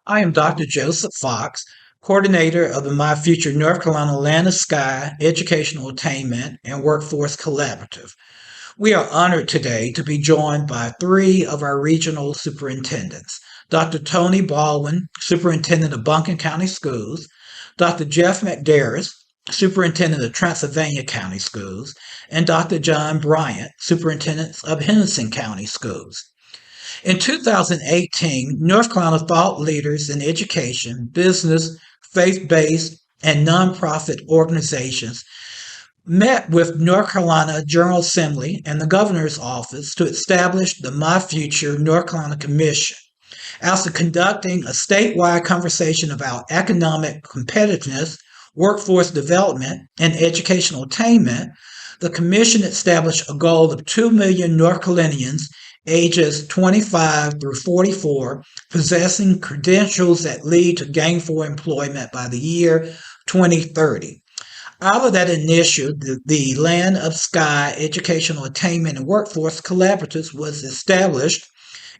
I am Dr. Joseph Fox, coordinator of the My Future North Carolina Land and Sky Educational Attainment and Workforce Collaborative. We are honored today to be joined by three of our regional superintendents: Dr. Tony Baldwin, Superintendent of Buncombe County Schools; Dr. Jeff McDaris, Superintendent of Transylvania County Schools; and Dr. John Bryant, Superintendent of Henderson County Schools. In 2018, North Carolina thought leaders in education, business, faith-based, and nonprofit organizations met with North Carolina General Assembly and the Governor's Office to establish the My Future North Carolina Commission. After conducting a statewide conversation about economic competitiveness, workforce development, and educational attainment, the Commission established a goal of 2 million North Carolinians ages 25 through 44 possessing credentials that lead to gainful employment by the year 2030. Out of that initiative, the Land of Sky Educational Attainment and Workforce Collaboratives was established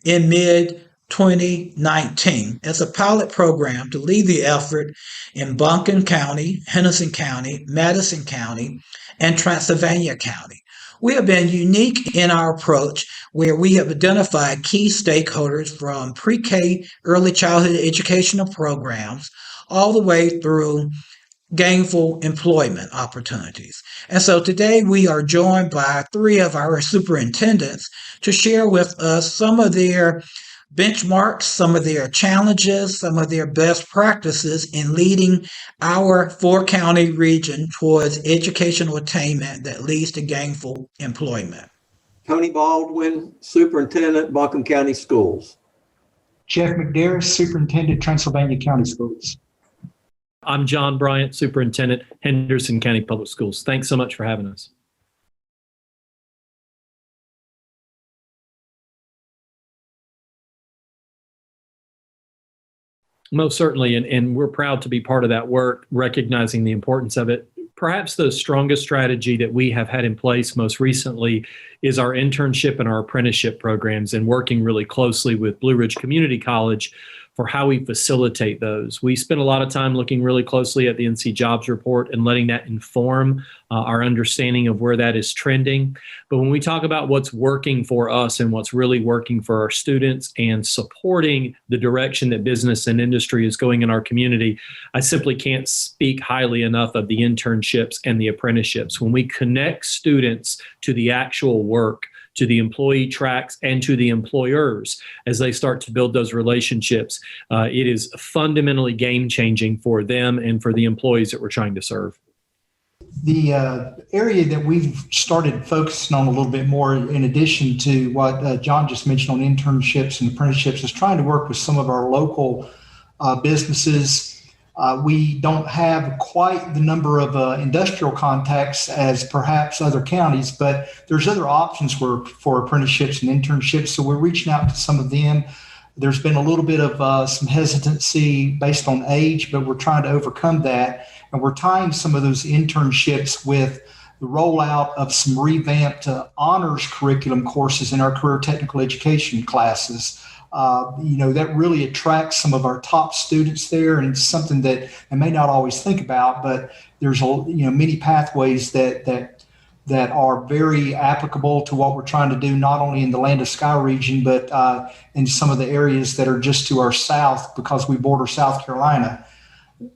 in mid-2019 as a pilot program to lead the effort in Buncombe County, Henderson County, Madison County, and Transylvania County. We have been unique in our approach where we have identified key stakeholders from pre-K early childhood educational programs all the way through gainful employment opportunities. And so today we are joined by three of our superintendents to share with us some of their benchmarks, some of their challenges, some of their best practices in leading our four-county region towards educational attainment that leads to gainful employment. Tony Baldwin, Superintendent, Buncombe County Schools. Jeff McDaris, Superintendent, Transylvania County Schools. I'm John Bryant, Superintendent, Henderson County Public Schools. Thanks so much for having us. Most certainly, and we're proud to be part of that work, recognizing the importance of it. Perhaps the strongest strategy that we have had in place most recently is our internship and our apprenticeship programs, and working really closely with Blue Ridge Community College for how we facilitate those. We spend a lot of time looking really closely at the NC Jobs Report and letting that inform our understanding of where that is trending. But when we talk about what's working for us and what's really working for our students and supporting the direction that business and industry is going in our community, I simply can't speak highly enough of the internships and the apprenticeships. When we connect students to the actual work, to the employee tracks, and to the employers as they start to build those relationships, it is fundamentally game-changing for them and for the employees that we're trying to serve. The area that we've started focusing on a little bit more, in addition to what John just mentioned on internships and apprenticeships, is trying to work with some of our local businesses. We don't have quite the number of industrial contacts as perhaps other counties, but there's other options for apprenticeships and internships. So we're reaching out to some of them. There's been a little bit of some hesitancy based on age, but we're trying to overcome that. And we're tying some of those internships with the rollout of some revamped honors curriculum courses in our career technical education classes. That really attracts some of our top students there, and it's something that they may not always think about, but there's many pathways that are very applicable to what we're trying to do, not only in the Land of Sky region, but in some of the areas that are just to our south because we border South Carolina.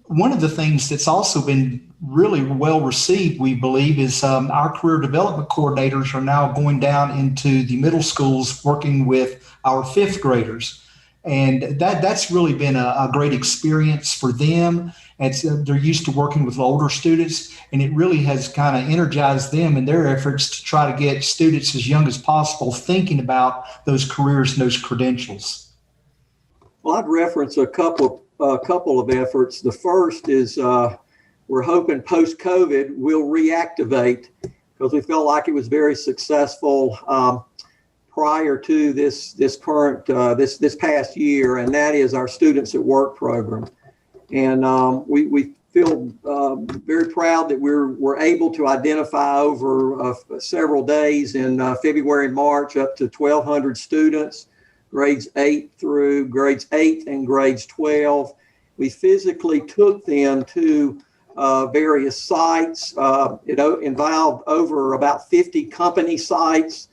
One of the things that's also been really well received, we believe, is our career development coordinators are now going down into the middle schools working with our fifth graders. And that's really been a great experience for them. They're used to working with older students, and it really has kind of energized them in their efforts to try to get students as young as possible thinking about those careers and those credentials. Well, I'd reference a couple of efforts. The first is we're hoping post-COVID we'll reactivate, because we felt like it was very successful prior to this past year, and that is our Students at Work program. And we feel very proud that we're able to identify over several days in February and March up to 1,200 students grades 8 and grades 12. We physically took them to various sites. It involved over about 50 company sites,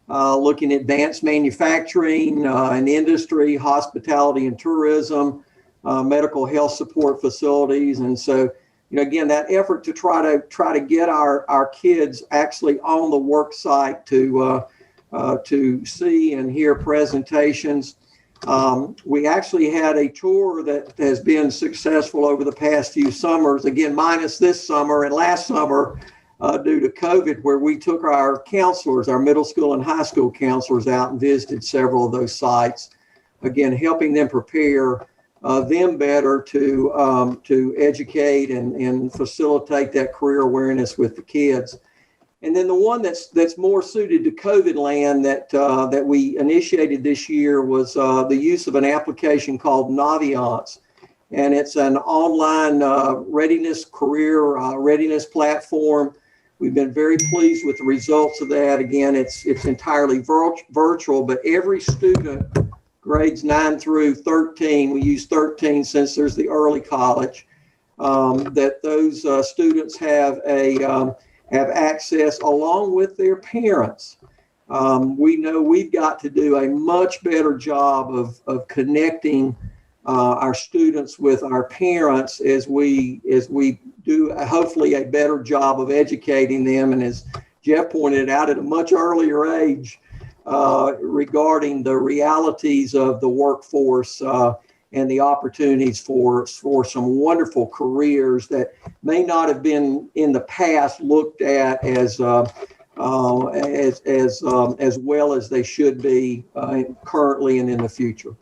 looking at advanced manufacturing and industry, hospitality and tourism, medical health support facilities. And so, again, that effort to try to get our kids actually on the work site to see and hear presentations. We actually had a tour that has been successful over the past few summers, again, minus this summer and last summer due to COVID, where we took our counselors, our middle school and high school counselors, out and visited several of those sites, again, helping them prepare them better to educate and facilitate that career awareness with the kids. And then the one that's more suited to COVID land that we initiated this year was the use of an application called Naviance. And it's an online career readiness platform. We've been very pleased with the results of that. Again, it's entirely virtual, but every student, grades 9 through 13, we use 13 since there's the early college, that those students have access along with their parents. We know we've got to do a much better job of connecting our students with our parents as we do hopefully a better job of educating them, and as Jeff pointed out, at a much earlier age regarding the realities of the workforce and the opportunities for some wonderful careers that may not have been in the past looked at as well as they should be currently and in the future.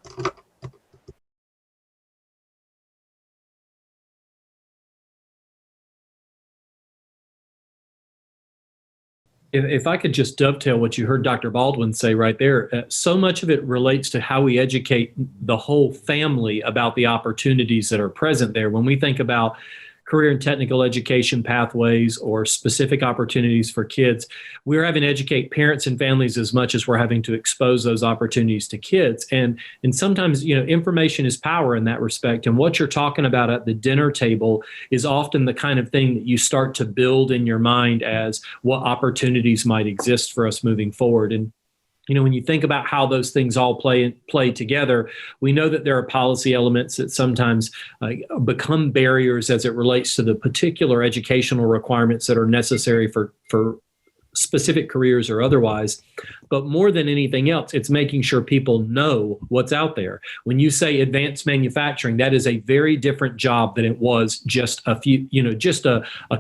If I could just dovetail what you heard Dr. Baldwin say right there, so much of it relates to how we educate the whole family about the opportunities that are present there. When we think about career and technical education pathways or specific opportunities for kids, we're having to educate parents and families as much as we're having to expose those opportunities to kids. And sometimes, information is power in that respect. And what you're talking about at the dinner table is often the kind of thing that you start to build in your mind as what opportunities might exist for us moving forward. And when you think about how those things all play together, we know that there are policy elements that sometimes become barriers as it relates to the particular educational requirements that are necessary for specific careers or otherwise. But more than anything else, it's making sure people know what's out there. When you say advanced manufacturing, that is a very different job than it was just a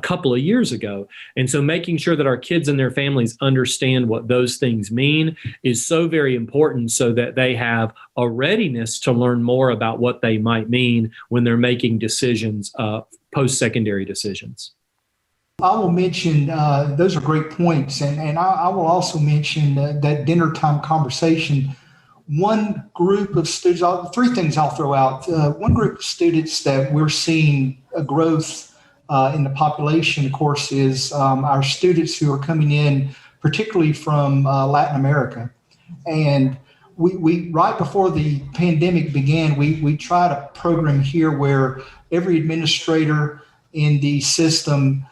couple of years ago. And so making sure that our kids and their families understand what those things mean is so very important, so that they have a readiness to learn more about what they might mean when they're making decisions, post-secondary decisions. I will mention, those are great points. And I will also mention that dinner time conversation. One group of students, three things I'll throw out. One group of students that we're seeing a growth in the population, of course, is our students who are coming in, particularly from Latin America. And we right before the pandemic began, we tried a program here where every administrator in the system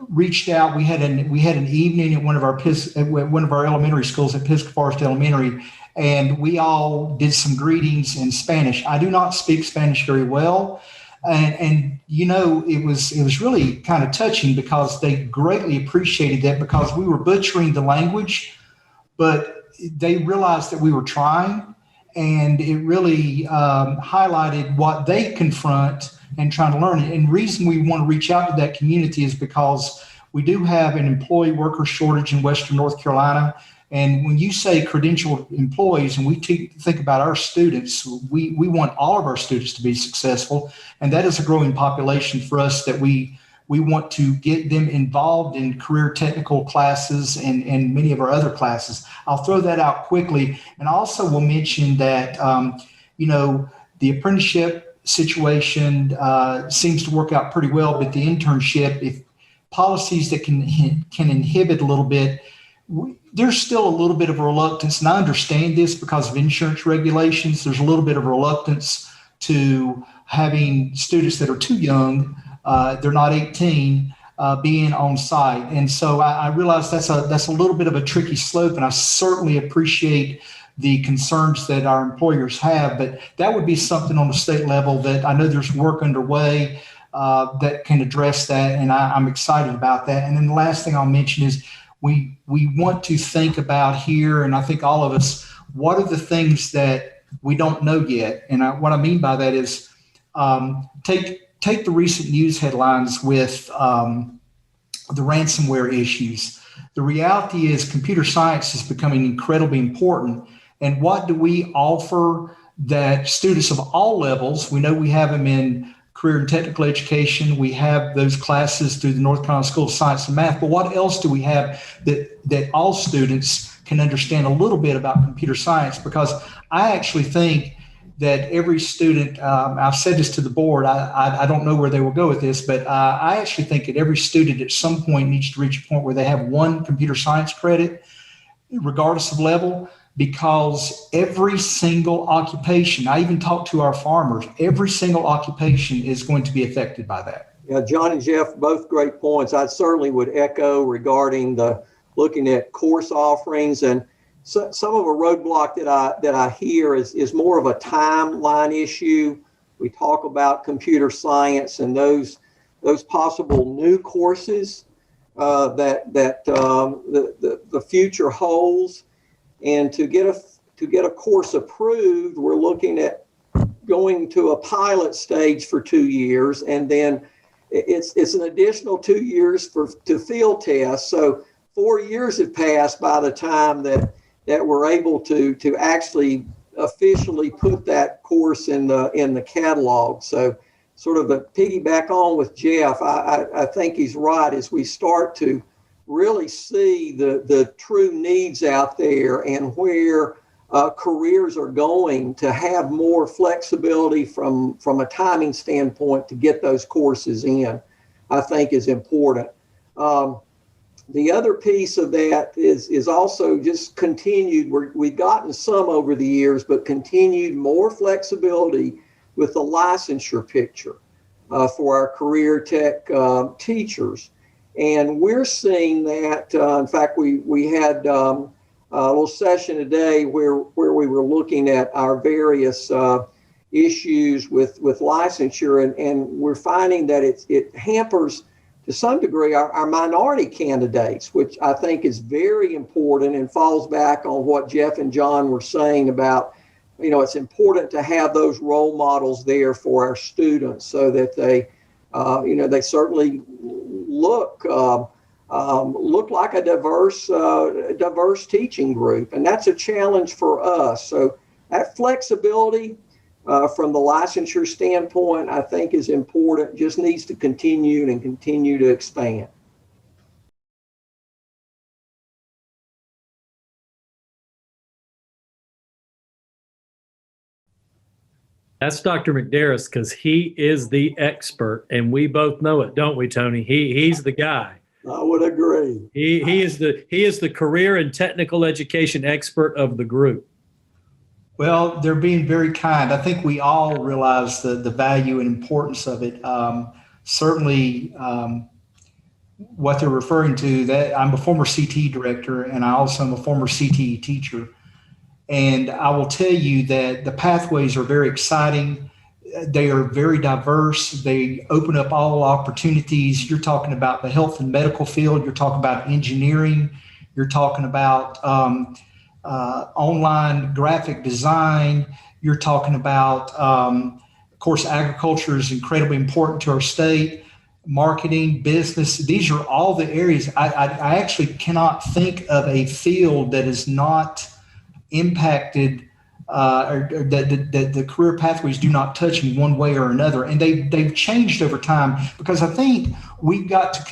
reached out. We had an evening at one of our elementary schools at Pisgah Forest Elementary, and we all did some greetings in Spanish. I do not speak Spanish very well, and it was really kind of touching because they greatly appreciated that, because we were butchering the language, but they realized that we were trying, and it really highlighted what they confront and trying to learn it. And the reason we want to reach out to that community is because we do have an employee worker shortage in Western North Carolina. And when you say credentialed employees, and we think about our students, we want all of our students to be successful. And that is a growing population for us that we want to get them involved in career technical classes and many of our other classes. I'll throw that out quickly. And I also will mention that, the apprenticeship situation seems to work out pretty well, but the internship, if policies that can inhibit a little bit, there's still a little bit of reluctance, and I understand this because of insurance regulations. There's a little bit of reluctance to having students that are too young, they're not 18, being on site. And so I realize that's a little bit of a tricky slope, and I certainly appreciate the concerns that our employers have, but that would be something on the state level that I know there's work underway that can address that, and I'm excited about that. And then the last thing I'll mention is we want to think about here, and I think all of us, what are the things that we don't know yet? And what I mean by that is take the recent news headlines with the ransomware issues. The reality is computer science is becoming incredibly important. And what do we offer that students of all levels, we know we have them in career and technical education, we have those classes through the North Carolina School of Science and Math, but what else do we have that all students can understand a little bit about computer science? Because I actually think that every student, I've said this to the board, I don't know where they will go with this, but I actually think that every student at some point needs to reach a point where they have one computer science credit, regardless of level, because every single occupation, I even talked to our farmers, every single occupation is going to be affected by that. Yeah, John and Jeff, both great points. I certainly would echo regarding the looking at course offerings, and so, some of a roadblock that I hear is more of a timeline issue. We talk about computer science and those possible new courses that the future holds. And to get a course approved, we're looking at going to a pilot stage for 2 years, and then it's an additional 2 years to field test. So 4 years have passed by the time that we're able to actually officially put that course in the catalog. So sort of a piggyback on with Jeff, I think he's right as we start to really see the true needs out there and where careers are going, to have more flexibility from a timing standpoint to get those courses in, I think is important. The other piece of that is also just continued. We've gotten some over the years, but continued more flexibility with the licensure picture for our career tech teachers. And we're seeing that, in fact, we had a little session today where we were looking at our various issues with licensure, and we're finding that it hampers to some degree our minority candidates, which I think is very important and falls back on what Jeff and John were saying about, it's important to have those role models there for our students so that they certainly look like a diverse teaching group, and that's a challenge for us. So that flexibility from the licensure standpoint, I think, is important. Just needs to continue to expand. That's Dr. McDaris, because he is the expert, and we both know it, don't we, Tony? He's the guy. I would agree. He is the career and technical education expert of the group. Well, they're being very kind. I think we all realize the value and importance of it. Certainly, what they're referring to, that I'm a former CTE director, and I also am a former CTE teacher. And I will tell you that the pathways are very exciting. They are very diverse. They open up all opportunities. You're talking about the health and medical field. You're talking about engineering. You're talking about online graphic design. You're talking about, of course, agriculture is incredibly important to our state. Marketing, business, these are all the areas. I actually cannot think of a field that is not impacted or that the career pathways do not touch in one way or another, and they've changed over time, because I think we've got to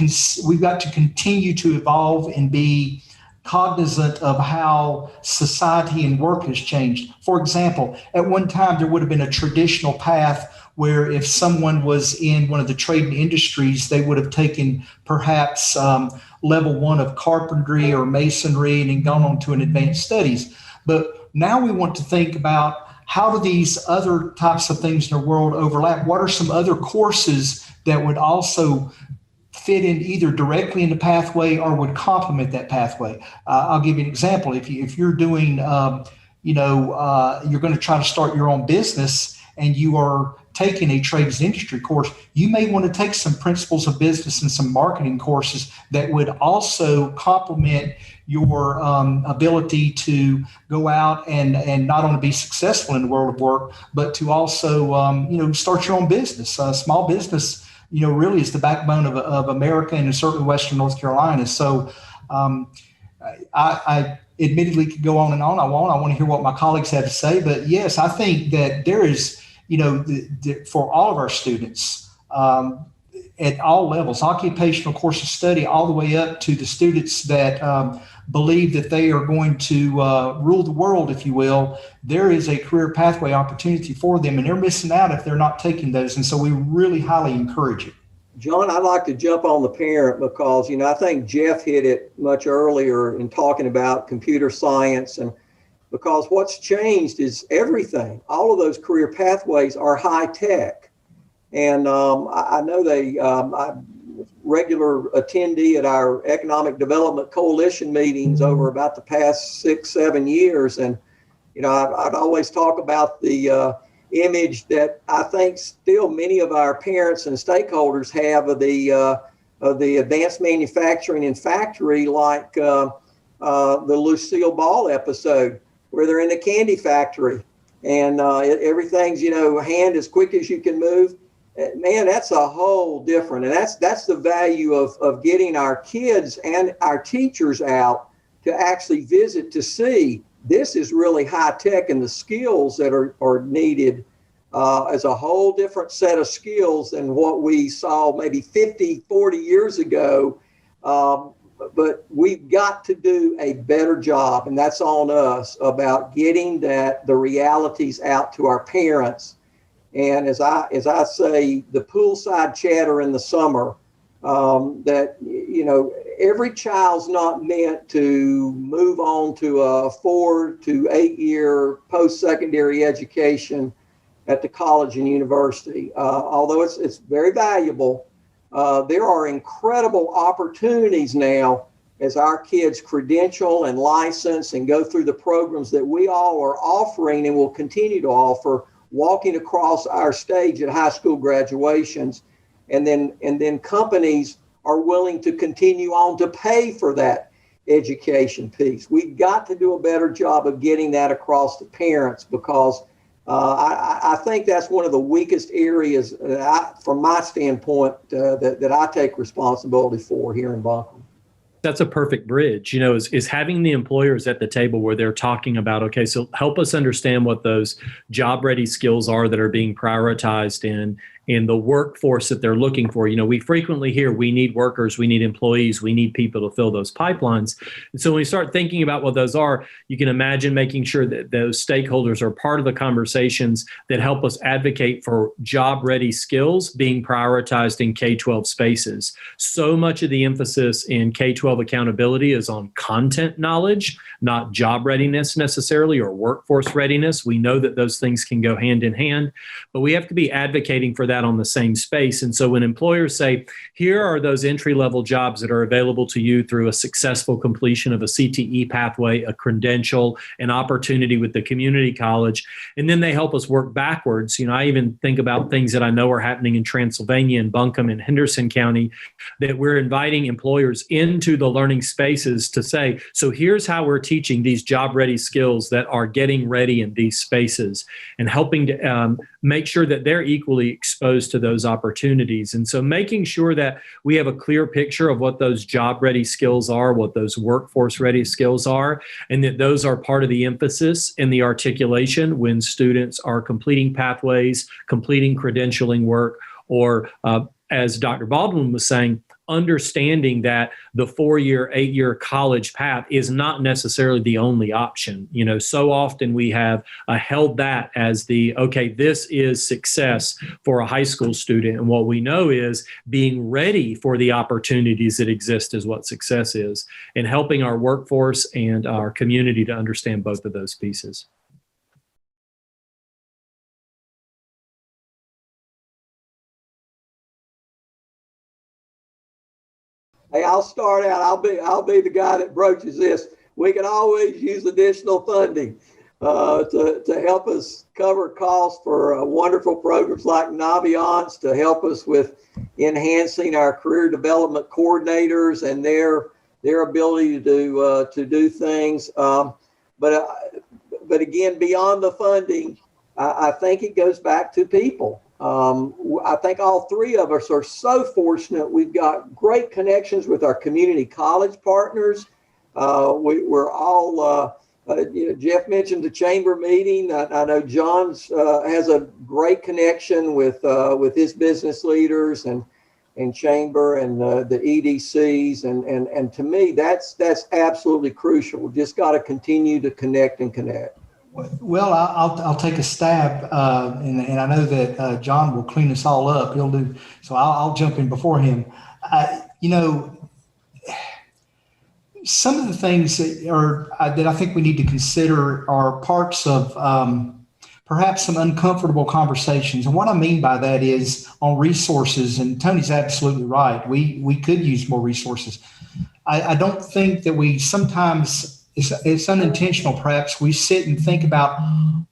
continue to evolve and be cognizant of how society and work has changed. For example, at one time there would have been a traditional path where if someone was in one of the trade industries, they would have taken perhaps level one of carpentry or masonry and then gone on to an advanced studies. But now we want to think about how do these other types of things in the world overlap? What are some other courses that would also fit in either directly in the pathway or would complement that pathway? I'll give you an example. If you're doing, you're going to try to start your own business and you are taking a trades industry course, you may want to take some principles of business and some marketing courses that would also complement your ability to go out and not only be successful in the world of work, but to also, start your own business. Small business, really is the backbone of America and certainly Western North Carolina. So I admittedly could go on and on. I want to hear what my colleagues have to say. But yes, I think that there is, for all of our students at all levels, occupational course of study, all the way up to the students that believe that they are going to rule the world, if you will, there is a career pathway opportunity for them, and they're missing out if they're not taking those. And so we really highly encourage it. John, I'd like to jump on the parent because, I think Jeff hit it much earlier in talking about computer science, and because what's changed is everything. All of those career pathways are high tech. And I know I'm regular attendee at our Economic Development Coalition meetings over about the past 6-7 years. And, I'd always talk about the image that I think still many of our parents and stakeholders have of the advanced manufacturing and factory, like the Lucille Ball episode, where they're in the candy factory and everything's, hand as quick as you can move. Man, that's a whole different, and that's the value of getting our kids and our teachers out to actually visit to see this is really high tech, and the skills that are needed as a whole different set of skills than what we saw maybe 50, 40 years ago. But we've got to do a better job, and that's on us, about getting the realities out to our parents. And as I say, the poolside chatter in the summer, that, every child's not meant to move on to a 4 to 8 year post-secondary education at the college and university. Although it's very valuable, there are incredible opportunities now as our kids credential and license and go through the programs that we all are offering and will continue to offer, walking across our stage at high school graduations, and then companies are willing to continue on to pay for that education piece. We've got to do a better job of getting that across to parents, because I think that's one of the weakest areas from my standpoint that I take responsibility for here in Buncombe. That's a perfect bridge, is having the employers at the table where they're talking about, okay, so help us understand what those job ready skills are that are being prioritized in the workforce that they're looking for. We frequently hear we need workers, we need employees, we need people to fill those pipelines. And so when we start thinking about what those are, you can imagine making sure that those stakeholders are part of the conversations that help us advocate for job ready skills being prioritized in K-12 spaces. So much of the emphasis in K-12 accountability is on content knowledge, not job readiness necessarily, or workforce readiness. We know that those things can go hand in hand, but we have to be advocating for that on the same space. And so when employers say, here are those entry-level jobs that are available to you through a successful completion of a CTE pathway, a credential, an opportunity with the community college, and then they help us work backwards. I even think about things that I know are happening in Transylvania and Buncombe and Henderson County, that we're inviting employers into the learning spaces to say, so here's how we're teaching these job-ready skills that are getting ready in these spaces, and helping to make sure that they're equally exposed to those opportunities. And so making sure that we have a clear picture of what those job-ready skills are, what those workforce-ready skills are, and that those are part of the emphasis in the articulation when students are completing pathways, completing credentialing work, or as Dr. Baldwin was saying, understanding that the 4-year, 8-year college path is not necessarily the only option. So often we have held that as okay, this is success for a high school student. And what we know is being ready for the opportunities that exist is what success is, and helping our workforce and our community to understand both of those pieces. Hey, I'll start out. I'll be the guy that broaches this. We can always use additional funding to help us cover costs for wonderful programs like Naviance, to help us with enhancing our career development coordinators and their ability to do things. But again, beyond the funding, I think it goes back to people. I think all three of us are so fortunate. We've got great connections with our community college partners. We're all, Jeff mentioned the chamber meeting. I know John's has a great connection with his business leaders and chamber and the EDCs. And to me, that's absolutely crucial. We've just got to continue to connect and connect. Well, I'll take a stab, and I know that John will clean us all up. He'll do so. I'll jump in before him. Some of the things that I think we need to consider are parts of perhaps some uncomfortable conversations. And what I mean by that is on resources. And Tony's absolutely right. We could use more resources. I don't think that we sometimes. It's unintentional, perhaps. We sit and think about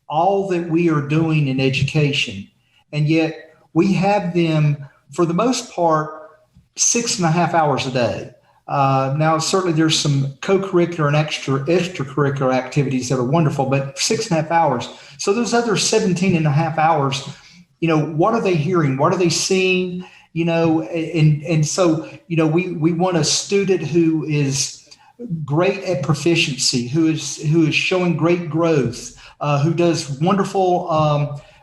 all that we are doing in education, and yet we have them, for the most part, 6.5 hours a day. Now, certainly there's some co-curricular and extracurricular activities that are wonderful, but 6.5 hours. So those other 17.5 hours, what are they hearing? What are they seeing? And so, we want a student who is great at proficiency, who is showing great growth, who does wonderful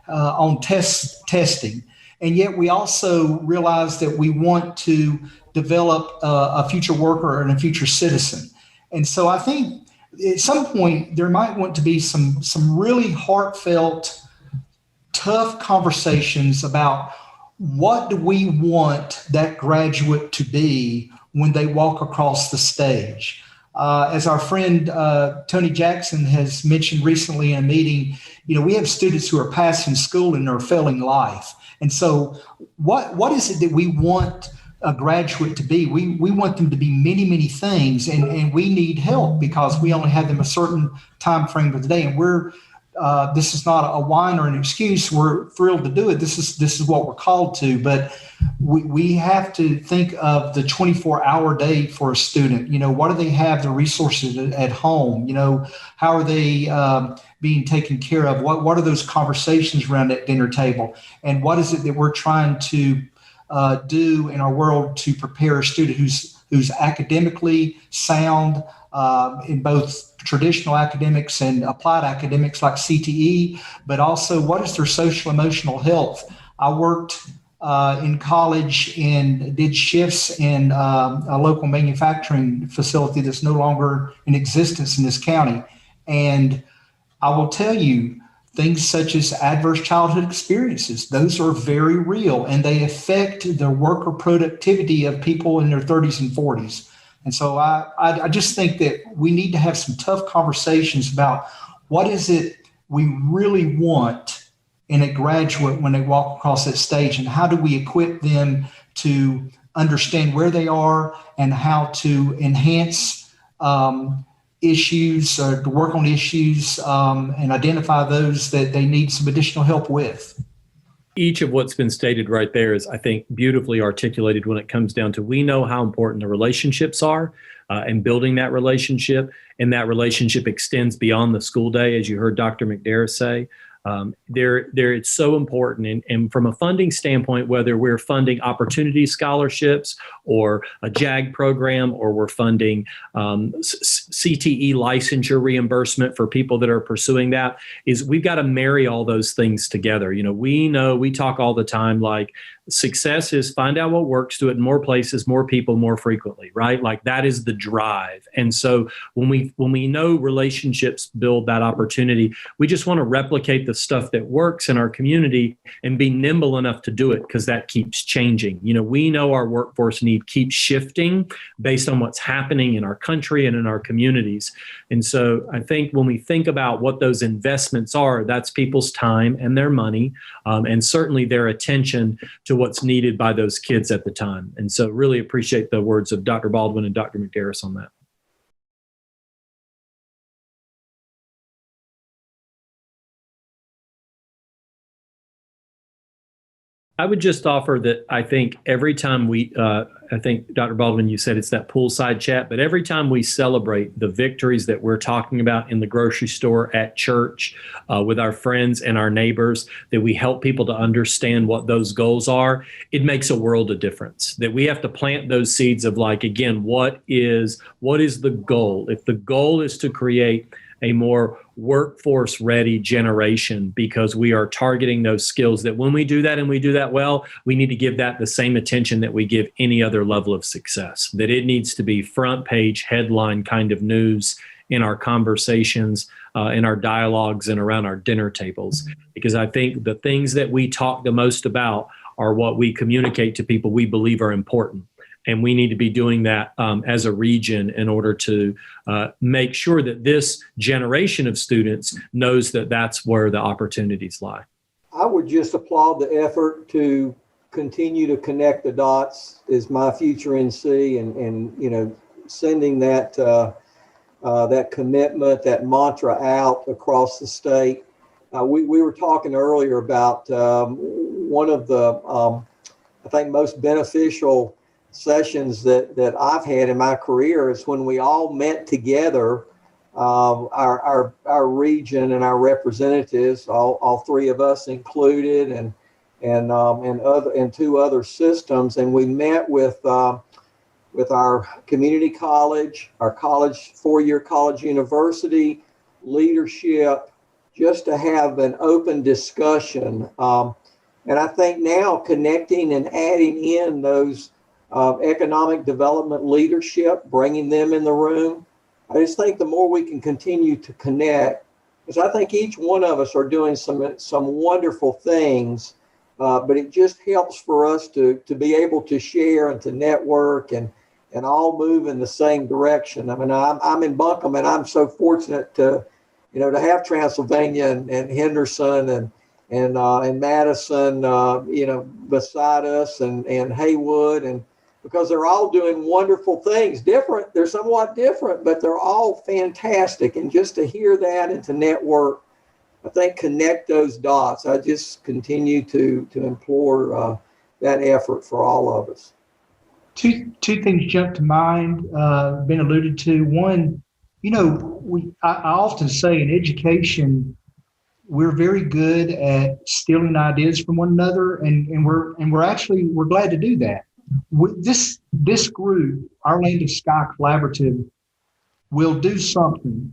on testing. And yet we also realize that we want to develop a future worker and a future citizen. And so I think at some point there might want to be some really heartfelt, tough conversations about what do we want that graduate to be when they walk across the stage. As our friend Tony Jackson has mentioned recently in a meeting, we have students who are passing school and are failing life. And so what is it that we want a graduate to be? We want them to be many, many things, and we need help because we only have them a certain time frame of the day. And this is not a whine or an excuse. We're thrilled to do it. This is what we're called to, but we have to think of the 24-hour day for a student. What do they have, the resources at home? How are they being taken care of? What are those conversations around that dinner table? And what is it that we're trying to do in our world to prepare a student who's academically sound in both traditional academics and applied academics like CTE, but also what is their social emotional health? I worked in college and did shifts in a local manufacturing facility that's no longer in existence in this county. And I will tell you, things such as adverse childhood experiences, those are very real, and they affect the worker productivity of people in their 30s and 40s. And so I just think that we need to have some tough conversations about what is it we really want in a graduate when they walk across that stage, and how do we equip them to understand where they are and how to enhance issues or to work on issues and identify those that they need some additional help with. Each of what's been stated right there is, I think, beautifully articulated when it comes down to we know how important the relationships are and building that relationship. And that relationship extends beyond the school day, as you heard Dr. McDaris say. It's so important. And from a funding standpoint, whether we're funding opportunity scholarships or a JAG program, or we're funding CTE licensure reimbursement for people that are pursuing that, is we've got to marry all those things together. We talk all the time, like, success is find out what works, do it in more places, more people, more frequently, right? Like, that is the drive. And so when we know relationships build that opportunity, we just want to replicate the stuff that works in our community and be nimble enough to do it, because that keeps changing. We know our workforce need keeps shifting based on what's happening in our country and in our communities. And so I think when we think about what those investments are, that's people's time and their money, and certainly their attention to what's needed by those kids at the time. And so really appreciate the words of Dr. Baldwin and Dr. McDaris on that. I would just offer that I think every time I think, Dr. Baldwin, you said it's that poolside chat, but every time we celebrate the victories that we're talking about in the grocery store, at church, with our friends and our neighbors, that we help people to understand what those goals are, it makes a world of difference. That we have to plant those seeds of, like, again, what is the goal? If the goal is to create a more workforce ready generation, because we are targeting those skills, that when we do that and we do that well, we need to give that the same attention that we give any other level of success, that it needs to be front page headline kind of news in our conversations, in our dialogues, and around our dinner tables. Because I think the things that we talk the most about are what we communicate to people we believe are important. And we need to be doing that as a region in order to make sure that this generation of students knows that that's where the opportunities lie. I would just applaud the effort to continue to connect the dots as myFutureNC, and sending that that commitment, that mantra out across the state. We were talking earlier about one of the I think most beneficial sessions that I've had in my career is when we all met together, our region and our representatives, all three of us included, and two other systems, and we met with our community college, our college, four-year college university leadership, just to have an open discussion. And I think now connecting and adding in those economic development leadership, bringing them in the room. I just think the more we can continue to connect, because I think each one of us are doing some wonderful things, but it just helps for us to be able to share and to network and all move in the same direction. I mean, I'm in Buncombe, and I'm so fortunate to have Transylvania and Henderson and Madison, beside us, and Haywood, and because they're all doing wonderful things. Different, they're somewhat different, but they're all fantastic. And just to hear that and to network, I think connect those dots. I just continue to implore that effort for all of us. Two things jump to mind, been alluded to. One, I often say in education, we're very good at stealing ideas from one another, and we're glad to do that. This group, our Land of Sky Collaborative, will do something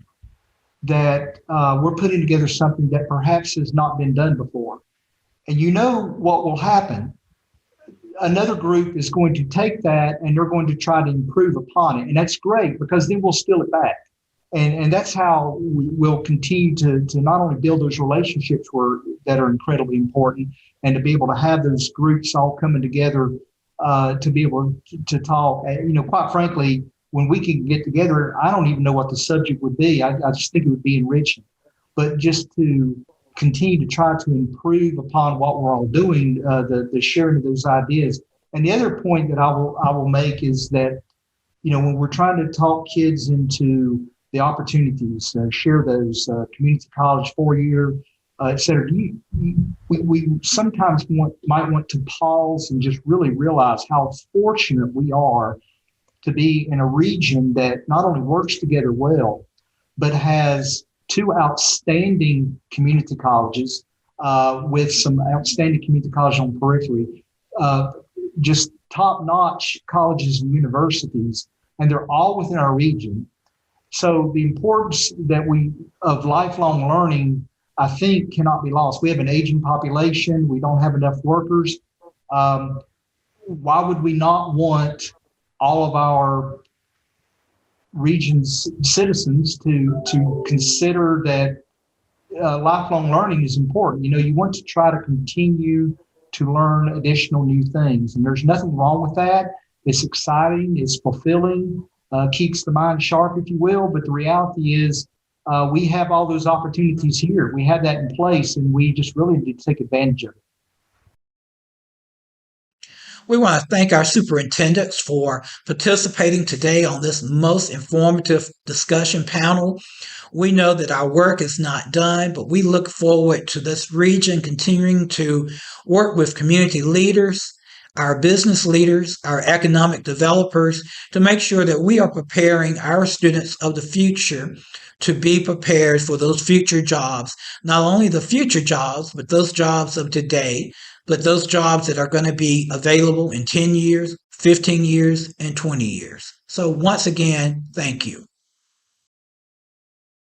that we're putting together, something that perhaps has not been done before. And what will happen? Another group is going to take that and they're going to try to improve upon it. And that's great, because then we'll steal it back. And that's how we will continue to not only build those relationships that are incredibly important, and to be able to have those groups all coming together to be able to talk. Quite frankly, when we can get together, I don't even know what the subject would be. I just think it would be enriching. But just to continue to try to improve upon what we're all doing, the sharing of those ideas. And the other point that I will make is that, when we're trying to talk kids into the opportunities, share those community college 4-year, et cetera, we sometimes might want to pause and just really realize how fortunate we are to be in a region that not only works together well, but has two outstanding community colleges with some outstanding community colleges on periphery, just top-notch colleges and universities, and they're all within our region. So the importance of lifelong learning, I think, cannot be lost. We have an aging population. We don't have enough workers. Why would we not want all of our region's citizens to consider that lifelong learning is important? You want to try to continue to learn additional new things, and there's nothing wrong with that. It's exciting, it's fulfilling, keeps the mind sharp, if you will. But the reality is, we have all those opportunities here. We have that in place, and we just really need to take advantage of it. We want to thank our superintendents for participating today on this most informative discussion panel. We know that our work is not done, but we look forward to this region continuing to work with community leaders, our business leaders, our economic developers, to make sure that we are preparing our students of the future to be prepared for those future jobs. Not only the future jobs, but those jobs of today, but those jobs that are going to be available in 10 years, 15 years, and 20 years. So once again, thank you.